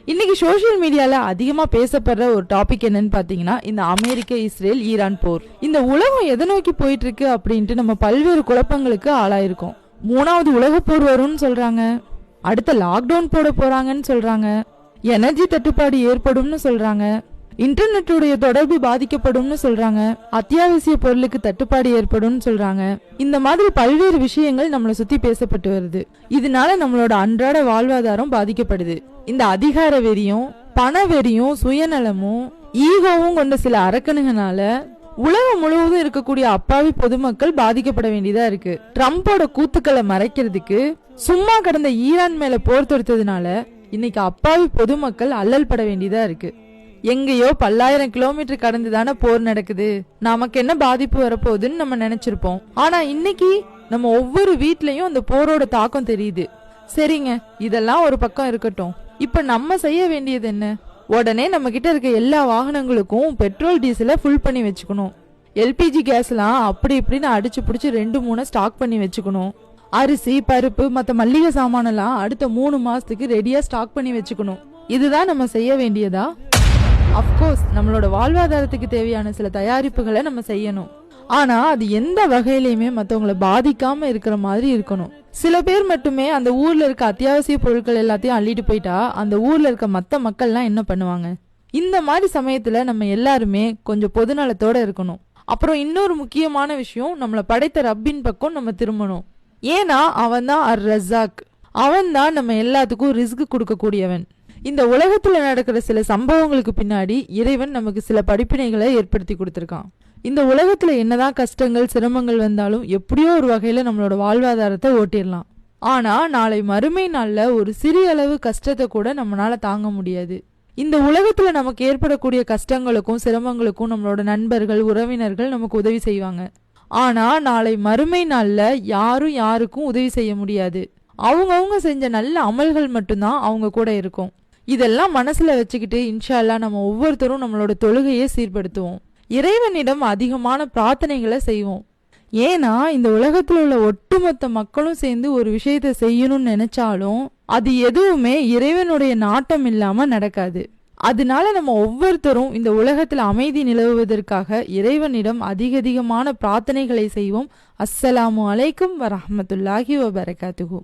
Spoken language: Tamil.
இன்னைக்கு சோசியல் மீடியால அதிகமா பேசப்படுற ஒரு டாபிக் என்னன்னு பாத்தீங்கன்னா இந்த அமெரிக்க இஸ்ரேல் ஈரான் போர். இந்த உலகம் எதை நோக்கி போயிட்டு இருக்கு அப்படின்ட்டு நம்ம பல்வேறு குழப்பங்களுக்கு ஆளாயிருக்கோம். 3வது உலக போர் வரும்னு சொல்றாங்க, அடுத்த லாக்டவுன் போட போறாங்கன்னு சொல்றாங்க, எனர்ஜி தட்டுப்பாடு ஏற்படும்னு சொல்றாங்க, இன்டர்நெட்டுடைய தொடர்பு பாதிக்கப்படும்னு சொல்றாங்க, அத்தியாவசிய பொருளுக்கு தட்டுப்பாடு ஏற்படும் சொல்றாங்க. இந்த மாதிரி பல்வேறு விஷயங்கள் நம்மளை சுத்தி பேசப்பட்டு வருது. இதனால நம்மளோட அன்றாட வாழ்வாதாரம் பாதிக்கப்படுது. இந்த அதிகார வெறியும் பண வெறியும் சுயநலமும் ஈகோவும் கொண்ட சில அரக்கணுங்கனால உலகம் முழுவதும் இருக்கக்கூடிய அப்பாவி பொதுமக்கள் பாதிக்கப்பட வேண்டியதா இருக்கு. ட்ரம்போட கூத்துக்களை மறைக்கிறதுக்கு சும்மா கடந்த ஈரான் மேல போர் தொடுத்ததுனால இன்னைக்கு அப்பாவி பொதுமக்கள் அல்லல் பட வேண்டியதா இருக்கு. எங்கேயோ பல்லாயிரம் கிலோமீட்டர் கடந்து தானே போர் நடக்குது, நமக்கு என்ன பாதிப்பு வரப்போகுதுன்னு நம்ம நினைச்சிருப்போம். ஆனா இன்னைக்கு நம்ம ஒவ்வொரு வீட்லயும் அந்த போரோட தாக்கம் தெரியுது. சரிங்க, இதெல்லாம் ஒரு பக்கம் இருக்கட்டும். இப்ப நம்ம செய்ய வேண்டியது என்ன? உடனே நம்ம கிட்ட இருக்க எல்லா வாகனங்களுக்கும் பெட்ரோல் டீசலை ஃபுல் பண்ணி வச்சுக்கணும். எல்பிஜி கேஸ்லாம் அப்படி இப்படின்னு அடிச்சு பிடிச்சி 2-3 ஸ்டாக் பண்ணி வச்சுக்கணும். அரிசி பருப்பு மற்ற மல்லிகை சாமானெல்லாம் அடுத்த 3 மாசத்துக்கு ரெடியா ஸ்டாக் பண்ணி வச்சுக்கணும். இதுதான் நம்ம செய்ய வேண்டியதா? அப்கோர்ஸ் நம்மளோட வாழ்வாதாரத்துக்கு தேவையான சில தயாரிப்புகளை நம்ம செய்யணும். ஆனா அது எந்த வகையிலுமே மற்றவங்களை பாதிக்காம இருக்கிற மாதிரி இருக்கணும். சில பேர் மட்டுமே அந்த ஊர்ல இருக்க அத்தியாவசிய பொருட்கள் எல்லாத்தையும் அள்ளிட்டு போயிட்டா அந்த ஊர்ல இருக்க மற்ற மக்கள்லாம் என்ன பண்ணுவாங்க? இந்த மாதிரி சமயத்துல நம்ம எல்லாருமே கொஞ்சம் பொதுநலத்தோட இருக்கணும். அப்புறம் இன்னொரு முக்கியமான விஷயம், நம்மளை படைத்த ரப்பின் பக்கம் நம்ம திரும்பணும். ஏன்னா அவன் தான் அர் ரஸாக், அவன் தான் நம்ம எல்லாத்துக்கும் ரிஸ்க் கொடுக்க கூடியவன். இந்த உலகத்துல நடக்கிற சில சம்பவங்களுக்கு பின்னாடி இறைவன் நமக்கு சில படிப்பினைகளை ஏற்படுத்தி கொடுத்திருக்கான். இந்த உலகத்துல என்னதான் கஷ்டங்கள் சிரமங்கள் வந்தாலும் எப்படியோ ஒரு வகையில நம்மளோட வாழ்வாதாரத்தை ஓட்டிடலாம். ஆனா நாளை மறுமை நாள்ல ஒரு சிறிய அளவு கஷ்டத்தை கூட நம்மளால தாங்க முடியாது. இந்த உலகத்துல நமக்கு ஏற்படக்கூடிய கஷ்டங்களுக்கும் சிரமங்களுக்கும் நம்மளோட நண்பர்கள் உறவினர்கள் நமக்கு உதவி செய்வாங்க. ஆனா நாளை மறுமை நாள்ல யாரும் யாருக்கும் உதவி செய்ய முடியாது. அவங்கவுங்க செஞ்ச நல்ல அமல்கள் மட்டும்தான் அவங்க கூட இருக்கும். இதெல்லாம் மனசுல வச்சுக்கிட்டு இன்ஷா அல்லாஹ் நம்ம ஒவ்வொருத்தரும் நம்மளோட தொழுகையை சீர்படுத்துவோம். இறைவனிடம் அதிகமான பிரார்த்தனைகளை செய்வோம். ஏன்னா இந்த உலகத்துல உள்ள ஒட்டுமொத்த மக்களும் சேர்ந்து ஒரு விஷயத்த செய்யணும்னு நினைச்சாலும் அது எதுவுமே இறைவனுடைய நாட்டம் இல்லாம நடக்காது. அதனால நம்ம ஒவ்வொருத்தரும் இந்த உலகத்துல அமைதி நிலவுவதற்காக இறைவனிடம் அதிகமான பிரார்த்தனைகளை செய்வோம். அஸ்ஸலாமு அலைக்கும் வரஹ்மத்துல்லாஹி வபரகாத்துஹு.